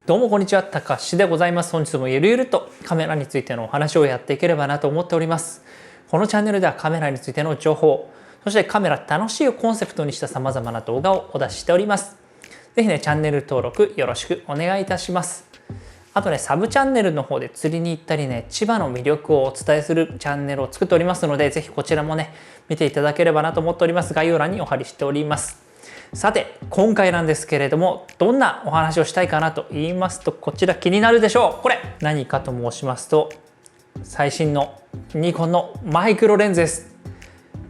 どうもこんにちは、たかしでございます。本日もゆるゆるとカメラについてのお話をやっていければなと思っております。このチャンネルではカメラについての情報、そしてカメラ楽しいをコンセプトにした様々な動画をお出ししております。ぜひね、チャンネル登録よろしくお願いいたします。あとね、サブチャンネルの方で釣りに行ったりね、千葉の魅力をお伝えするチャンネルを作っておりますので、ぜひこちらもね、見ていただければなと思っております。概要欄にお貼りしております。さて、今回なんですけれども、どんなお話をしたいかなと言いますと、こちら気になるでしょう。これ何かと申しますと、最新のニコンのマイクロレンズです。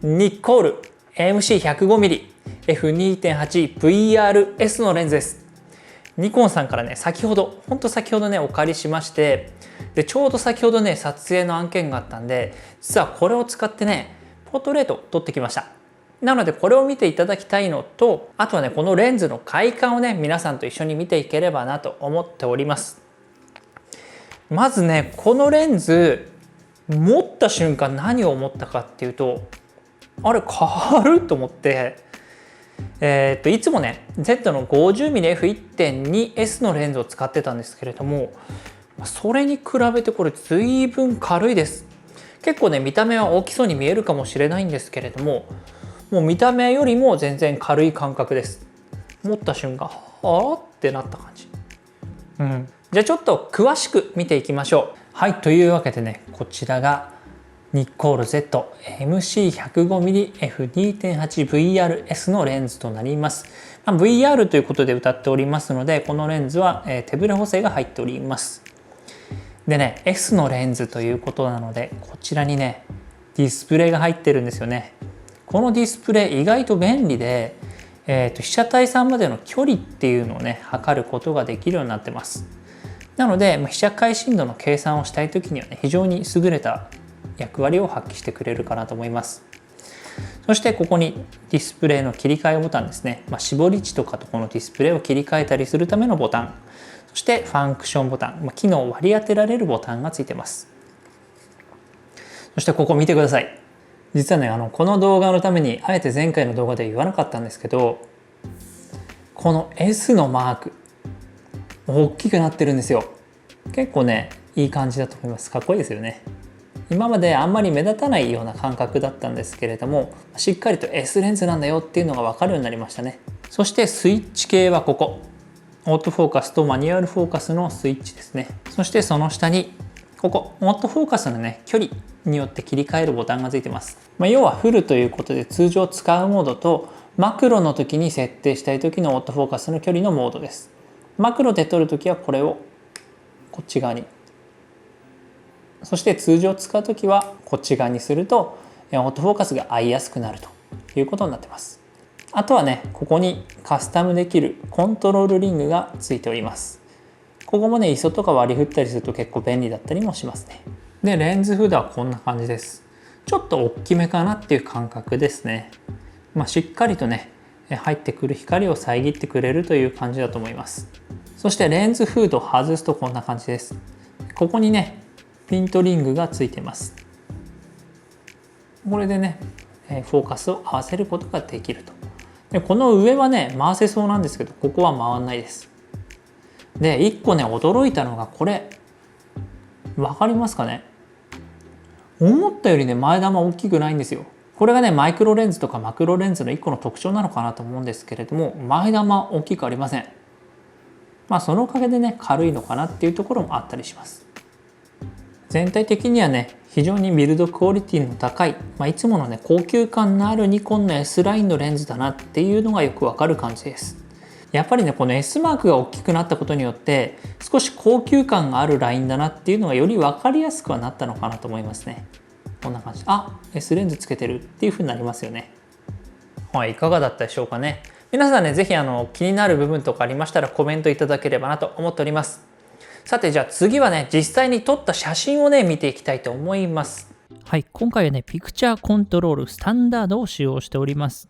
ニッコール MC105mmF2.8VRS のレンズです。ニコンさんからね、先ほどね、お借りしまして、でちょうど先ほどね、撮影の案件があったんで、実はこれを使ってね、ポートレートを撮ってきました。なのでこれを見ていただきたいのと、あとはね、このレンズの快感をね、皆さんと一緒に見ていければなと思っております。まずね、このレンズ持った瞬間何を思ったかっていうと、あれ軽いと思って、いつもね Z の 50mmF1.2S のレンズを使ってたんですけれども、それに比べてこれ随分軽いです。結構ね、見た目は大きそうに見えるかもしれないんですけれども、もう見た目よりも全然軽い感覚です。持った瞬間あってなった感じ。じゃあちょっと詳しく見ていきましょう。はい、というわけでね、こちらがニッコール Z MC105mmF2.8VRS のレンズとなります。VR ということで歌っておりますので、このレンズは手ブレ補正が入っております。でね、S のレンズということなので、こちらにねディスプレイが入ってるんですよね。このディスプレイ意外と便利で、被写体さんまでの距離っていうのをね測ることができるようになってます。なので被写界深度の計算をしたい時にはね、非常に優れた役割を発揮してくれるかなと思います。そしてここにディスプレイの切り替えボタンですね、絞り値とかとこのディスプレイを切り替えたりするためのボタン、そしてファンクションボタン、機能を割り当てられるボタンがついてます。そしてここ見てください。実はね、この動画のためにあえて前回の動画では言わなかったんですけど、この S のマーク大きくなってるんですよ。結構ね、いい感じだと思います。かっこいいですよね。今まであんまり目立たないような感覚だったんですけれども、しっかりと S レンズなんだよっていうのが分かるようになりましたね。そしてスイッチ系はここ、オートフォーカスとマニュアルフォーカスのスイッチですね。そしてその下にここオートフォーカスのね、距離によって切り替えるボタンがついてます。要はフルということで、通常使うモードとマクロの時に設定したい時のオートフォーカスの距離のモードです。マクロで撮る時はこれをこっち側に、そして通常使う時はこっち側にするとオートフォーカスが合いやすくなるということになってます。あとはね、ここにカスタムできるコントロールリングがついております。ここもね、ISOとか割り振ったりすると結構便利だったりもしますね。で、レンズフードはこんな感じです。ちょっと大きめかなっていう感覚ですね。しっかりとね、入ってくる光を遮ってくれるという感じだと思います。そしてレンズフードを外すとこんな感じです。ここにね、ピントリングがついてます。これでね、フォーカスを合わせることができると。で、この上はね、回せそうなんですけど、ここは回らないです。で、1個ね、驚いたのがこれ。わかりますかね？思ったよりね、前玉大きくないんですよ。これがね、マイクロレンズとかマクロレンズの1個の特徴なのかなと思うんですけれども、前玉大きくありません。そのおかげでね、軽いのかなっていうところもあったりします。全体的にはね、非常にビルドクオリティの高い、いつものね、高級感のあるニコンの S ラインのレンズだなっていうのがよくわかる感じです。やっぱりね、この S マークが大きくなったことによって少し高級感があるラインだなっていうのがより分かりやすくはなったのかなと思いますね。こんな感じ、S レンズつけてるっていう風になりますよね。はい、いかがだったでしょうかね。皆さんね、ぜひ気になる部分とかありましたらコメントいただければなと思っております。さて、じゃあ次はね、実際に撮った写真をね、見ていきたいと思います。はい、今回はね、ピクチャーコントロールスタンダードを使用しております。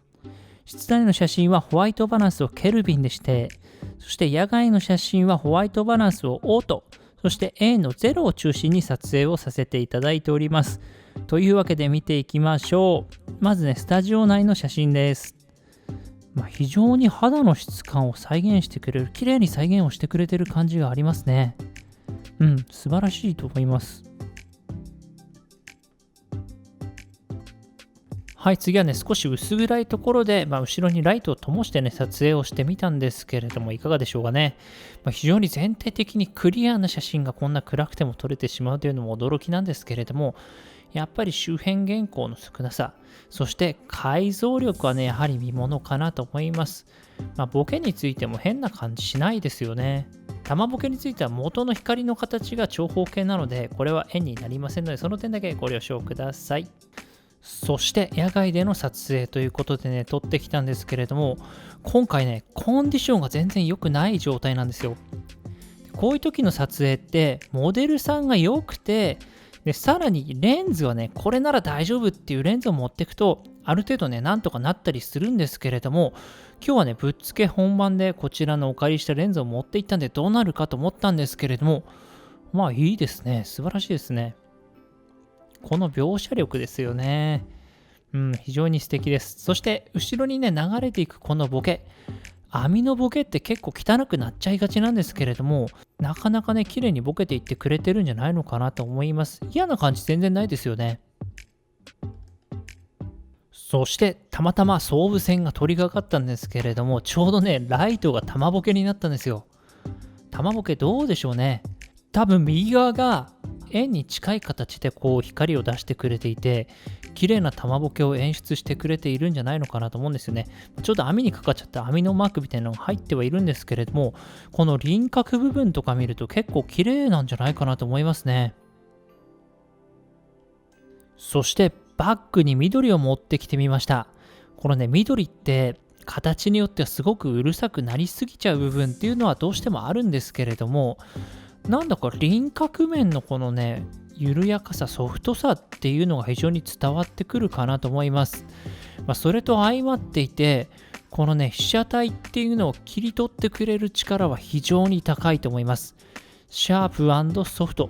室内の写真はホワイトバランスをケルビンでして、そして野外の写真はホワイトバランスをオート、そして A の0を中心に撮影をさせていただいております。というわけで見ていきましょう。まずね、スタジオ内の写真です。非常に肌の質感を再現してくれる、綺麗に再現をしてくれてる感じがありますね。素晴らしいと思います。はい、次はね、少し薄暗いところで、後ろにライトを灯してね、撮影をしてみたんですけれども、いかがでしょうかね。非常に全体的にクリアな写真がこんな暗くても撮れてしまうというのも驚きなんですけれども、やっぱり周辺原稿の少なさ、そして解像力はね、やはり見ものかなと思います。ボケについても変な感じしないですよね。玉ボケについては元の光の形が長方形なので、これは円になりませんので、その点だけご了承ください。そして野外での撮影ということでね、撮ってきたんですけれども、今回ね、コンディションが全然良くない状態なんですよ。こういう時の撮影って、モデルさんが良くて、でさらにレンズはね、これなら大丈夫っていうレンズを持っていくと、ある程度ね、なんとかなったりするんですけれども、今日はね、ぶっつけ本番でこちらのお借りしたレンズを持っていったんで、どうなるかと思ったんですけれども、いいですね。素晴らしいですね。この描写力ですよね。非常に素敵です。そして後ろにね、流れていくこのボケ。網のボケって結構汚くなっちゃいがちなんですけれども、なかなかね、綺麗にボケていってくれてるんじゃないのかなと思います。嫌な感じ全然ないですよね。そしてたまたま総武線が取り掛かったんですけれども、ちょうどね、ライトが玉ボケになったんですよ。玉ボケどうでしょうね。多分右側が円に近い形でこう光を出してくれていて、綺麗な玉ボケを演出してくれているんじゃないのかなと思うんですよね。ちょっと網にかかっちゃった網のマークみたいなのが入ってはいるんですけれども、この輪郭部分とか見ると結構綺麗なんじゃないかなと思いますね。そしてバッグに緑を持ってきてみました。このね、緑って形によってはすごくうるさくなりすぎちゃう部分っていうのはどうしてもあるんですけれども、なんだか輪郭面のこのね、緩やかさ、ソフトさっていうのが非常に伝わってくるかなと思います。それと相まっていて、このね、被写体っていうのを切り取ってくれる力は非常に高いと思います。シャープ&ソフト。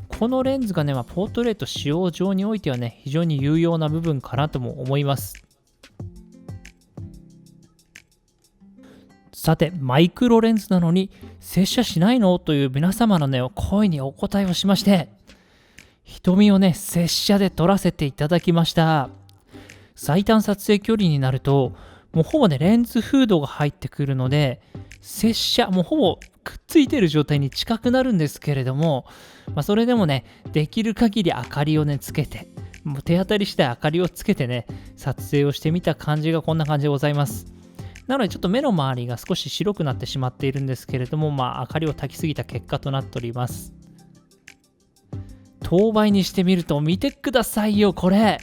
このレンズがね、ポートレート使用上においてはね、非常に有用な部分かなとも思います。さて、マイクロレンズなのに接写しないのという皆様のね、声にお答えをしまして、瞳をね、接写で撮らせていただきました。最短撮影距離になると、もうほぼね、レンズフードが入ってくるので、接写、もうほぼくっついてる状態に近くなるんですけれども、それでもね、できる限り明かりをね、つけて、もう手当たり次第明かりをつけてね、撮影をしてみた感じがこんな感じでございます。なのでちょっと目の周りが少し白くなってしまっているんですけれども、明かりを焚きすぎた結果となっております。等倍にしてみると見てくださいよ、これ。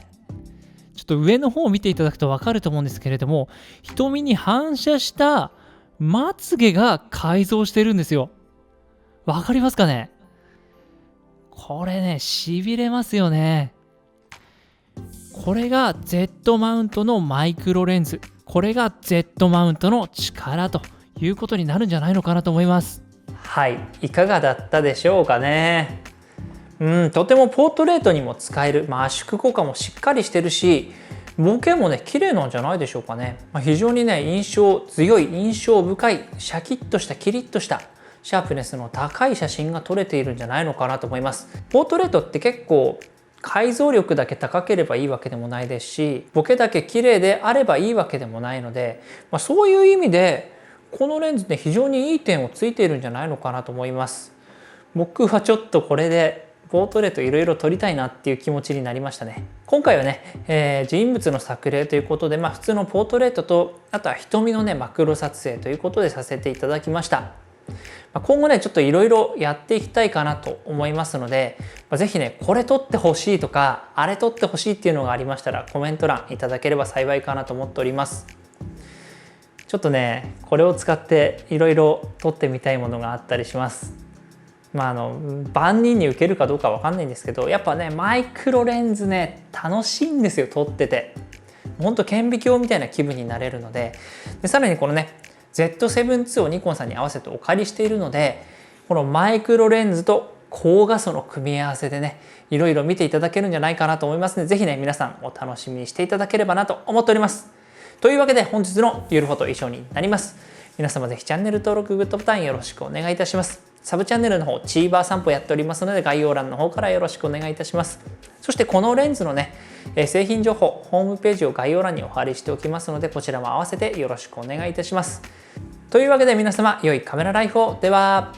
ちょっと上の方を見ていただくと分かると思うんですけれども、瞳に反射したまつげが改造してるんですよ。わかりますかね？これね、痺れますよね。これが Z マウントのマイクロレンズ。これが Z マウントの力ということになるんじゃないのかなと思います。はい、いかがだったでしょうかね。とてもポートレートにも使える、圧縮効果もしっかりしてるし、ボケもね綺麗なんじゃないでしょうかね。非常にね印象強い、印象深い、シャキッとしたキリッとしたシャープネスの高い写真が撮れているんじゃないのかなと思います。ポートレートって結構解像力だけ高ければいいわけでもないですし、ボケだけ綺麗であればいいわけでもないので、そういう意味でこのレンズって非常にいい点をついているんじゃないのかなと思います。僕はちょっとこれでポートレートいろいろ撮りたいなっていう気持ちになりましたね。今回はね、人物の作例ということで、普通のポートレートと、あとは瞳のねマクロ撮影ということでさせていただきました。今後ねちょっといろいろやっていきたいかなと思いますので、是非ねこれ撮ってほしいとかあれ撮ってほしいっていうのがありましたらコメント欄いただければ幸いかなと思っております。ちょっとねこれを使っていろいろ撮ってみたいものがあったりします。万人に受けるかどうかわかんないんですけど、やっぱねマイクロレンズね楽しいんですよ、撮ってて。ほんと顕微鏡みたいな気分になれるので、さらにこのね Z7-2 をニコンさんに合わせてお借りしているので、このマイクロレンズと高画素の組み合わせでねいろいろ見ていただけるんじゃないかなと思いますので、是非ね皆さんお楽しみにしていただければなと思っております。というわけで本日のゆるフォト以上になります。皆様ぜひチャンネル登録、グッドボタンよろしくお願いいたします。サブチャンネルの方、チーバー散歩やっておりますので、概要欄の方からよろしくお願いいたします。そしてこのレンズのね、製品情報、ホームページを概要欄にお貼りしておきますので、こちらも合わせてよろしくお願いいたします。というわけで皆様、良いカメラライフを。では。